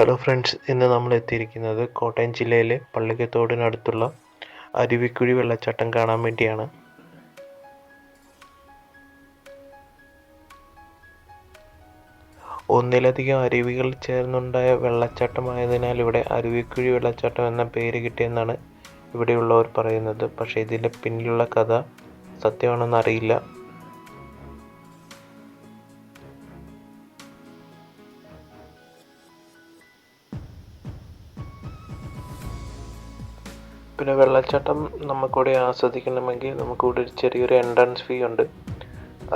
Hello friends, ഇന്ന് നമ്മൾ എത്തിയിരിക്കുന്നത് കോട്ടയം ജില്ലയിലെ പള്ളിക്കത്തോടിനടുത്തുള്ള അരുവിക്കുഴി വെള്ളച്ചാട്ടം കാണാൻ വേണ്ടിയാണ്. ഒന്നിലധികം അരുവികൾ ചേർന്നുണ്ടായ വെള്ളച്ചാട്ടമായതിനാൽ ഇവിടെ അരുവിക്കുഴി വെള്ളച്ചാട്ടം എന്ന പേര് കിട്ടിയെന്നാണ് ഇവിടെയുള്ളവർ പറയുന്നത്. പക്ഷേ ഇതിൻ്റെ പിന്നിലുള്ള കഥ സത്യമാണെന്ന് അറിയില്ല. പിന്നെ വെള്ളച്ചാട്ടം നമുക്കിവിടെ ആസ്വദിക്കണമെങ്കിൽ നമുക്കിവിടെ ഒരു ചെറിയൊരു എൻട്രൻസ് ഫീ ഉണ്ട്.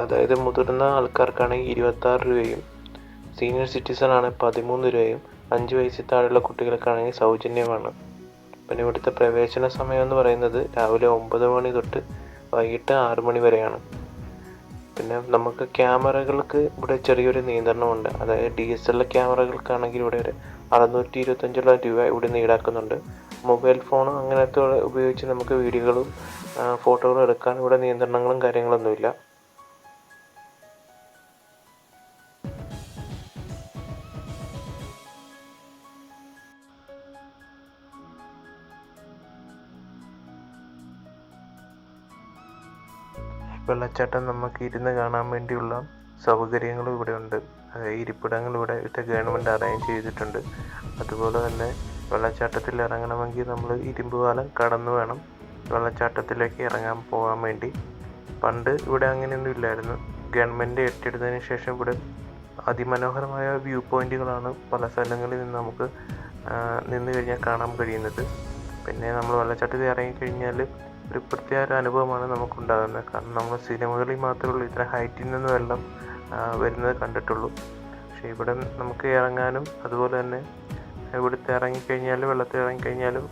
അതായത് മുതിർന്ന ആൾക്കാർക്കാണെങ്കിൽ 26 രൂപയും സീനിയർ സിറ്റിസൺ ആണ് 13 രൂപയും 5 വയസ്സിൽ താഴെയുള്ള കുട്ടികൾക്കാണെങ്കിൽ സൗജന്യമാണ്. പിന്നെ ഇവിടുത്തെ പ്രവേശന സമയം എന്ന് പറയുന്നത് രാവിലെ 9 മണി തൊട്ട് വൈകിട്ട് 6 മണി വരെയാണ്. പിന്നെ നമുക്ക് ക്യാമറകൾക്ക് ഇവിടെ ചെറിയൊരു നിയന്ത്രണമുണ്ട്. അതായത് DSLR ക്യാമറകൾക്കാണെങ്കിൽ ഇവിടെ ഒരു 625 രൂപ ഇവിടെ നിന്ന് ഈടാക്കുന്നുണ്ട്. മൊബൈൽ ഫോൺ അങ്ങനത്തെ ഉപയോഗിച്ച് നമുക്ക് വീഡിയോകളും ഫോട്ടോകളും എടുക്കാൻ ഇവിടെ നിയന്ത്രണങ്ങളും കാര്യങ്ങളൊന്നുമില്ല. വെള്ളച്ചാട്ടം നമുക്ക് ഇരുന്ന് കാണാൻ വേണ്ടിയുള്ള സൗകര്യങ്ങളും ഇവിടെ ഉണ്ട്. അതായത് ഇരിപ്പിടങ്ങൾ ഇവിടുത്തെ ഗവൺമെൻറ് അറേഞ്ച് ചെയ്തിട്ടുണ്ട്. അതുപോലെ തന്നെ വെള്ളച്ചാട്ടത്തിൽ ഇറങ്ങണമെങ്കിൽ നമ്മൾ ഇരുമ്പുപാലം കടന്നു വേണം വെള്ളച്ചാട്ടത്തിലേക്ക് പോകാൻ വേണ്ടി. പണ്ട് ഇവിടെ അങ്ങനെയൊന്നും ഇല്ലായിരുന്നു. ഗവൺമെൻറ് ഏറ്റെടുത്തതിന് ശേഷം ഇവിടെ അതിമനോഹരമായ വ്യൂ പോയിന്റുകളാണ് പല സ്ഥലങ്ങളിൽ നിന്ന് നമുക്ക് നിന്ന് കഴിഞ്ഞാൽ കാണാൻ കഴിയുന്നത്. പിന്നെ നമ്മൾ വെള്ളച്ചാട്ടത്തിൽ ഇറങ്ങിക്കഴിഞ്ഞാൽ ഒരു പ്രത്യേക ഒരു അനുഭവമാണ് നമുക്കുണ്ടാകുന്നത്. കാരണം നമ്മൾ സിനിമകളിൽ മാത്രമേ ഉള്ളൂ ഇത്ര ഹൈറ്റിൽ നിന്ന് വെള്ളം വരുന്നത് കണ്ടിട്ടുള്ളൂ. പക്ഷേ ഇവിടെ നമുക്ക് ഇറങ്ങാനും അതുപോലെ തന്നെ ഇവിടുത്തെ വെള്ളത്തിൽ ഇറങ്ങിക്കഴിഞ്ഞാലും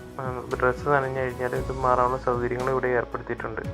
ഡ്രസ്സ് നനഞ്ഞു കഴിഞ്ഞാൽ ഇത് മാറാനുള്ള സൗകര്യങ്ങളും ഇവിടെ ഏർപ്പെടുത്തിയിട്ടുണ്ട്.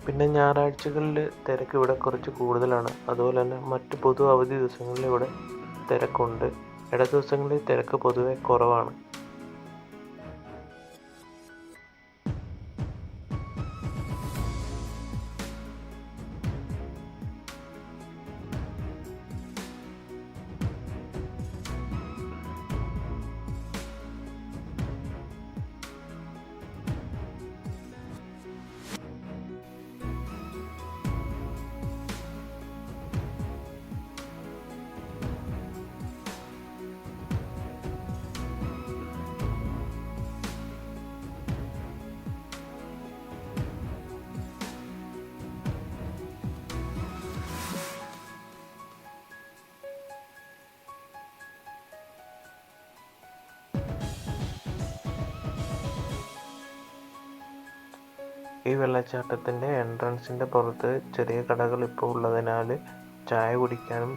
പിന്നെ ഞായറാഴ്ചകളിൽ തിരക്ക് ഇവിടെ കുറച്ച് കൂടുതലാണ്. അതുപോലെ തന്നെ മറ്റ് പൊതു അവധി ദിവസങ്ങളിൽ ഇവിടെ തിരക്കുണ്ട്. ഇട ദിവസങ്ങളിൽ തിരക്ക് പൊതുവെ കുറവാണ്. ഈ വെള്ളച്ചാട്ടത്തിൻ്റെ എൻട്രൻസിൻ്റെ പുറത്ത് ചെറിയ കടകൾ ഇപ്പോൾ ഉള്ളതിനാൽ ചായ കുടിക്കാനും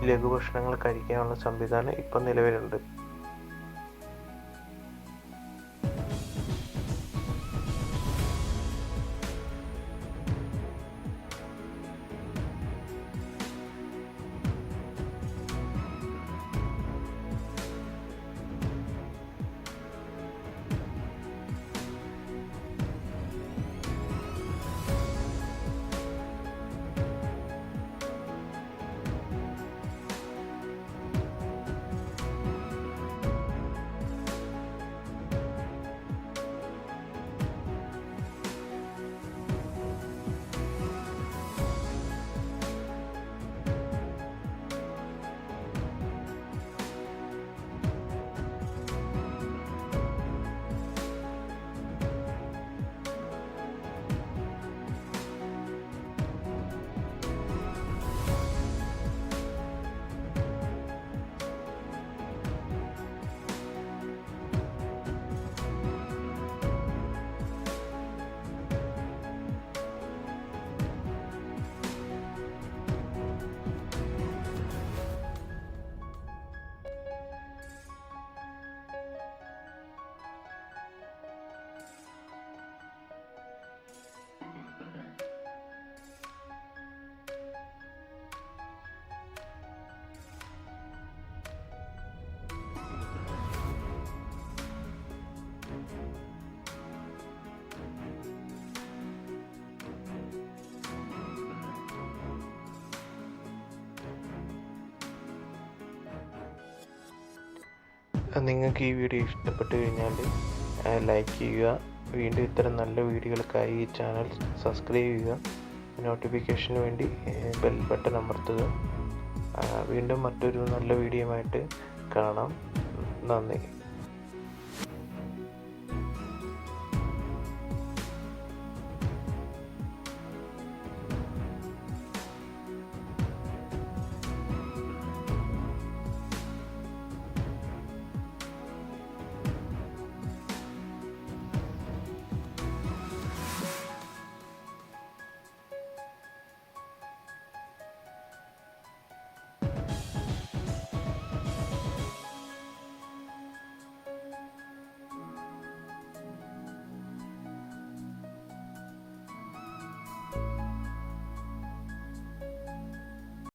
ലഘുഭക്ഷണങ്ങൾ കഴിക്കാനുള്ള സംവിധാനം ഇപ്പം നിലവിലുണ്ട്. നിങ്ങൾക്ക് ഈ വീഡിയോ ഇഷ്ടപ്പെട്ട് കഴിഞ്ഞാൽ ലൈക്ക് ചെയ്യുക. വീണ്ടും ഇത്തരം നല്ല വീഡിയോകൾക്കായി ഈ ചാനൽ സബ്സ്ക്രൈബ് ചെയ്യുക. നോട്ടിഫിക്കേഷന് വേണ്ടി ബെൽ ബട്ടൺ അമർത്തുക. വീണ്ടും മറ്റൊരു നല്ല വീഡിയോയുമായിട്ട് കാണാം. നന്ദി.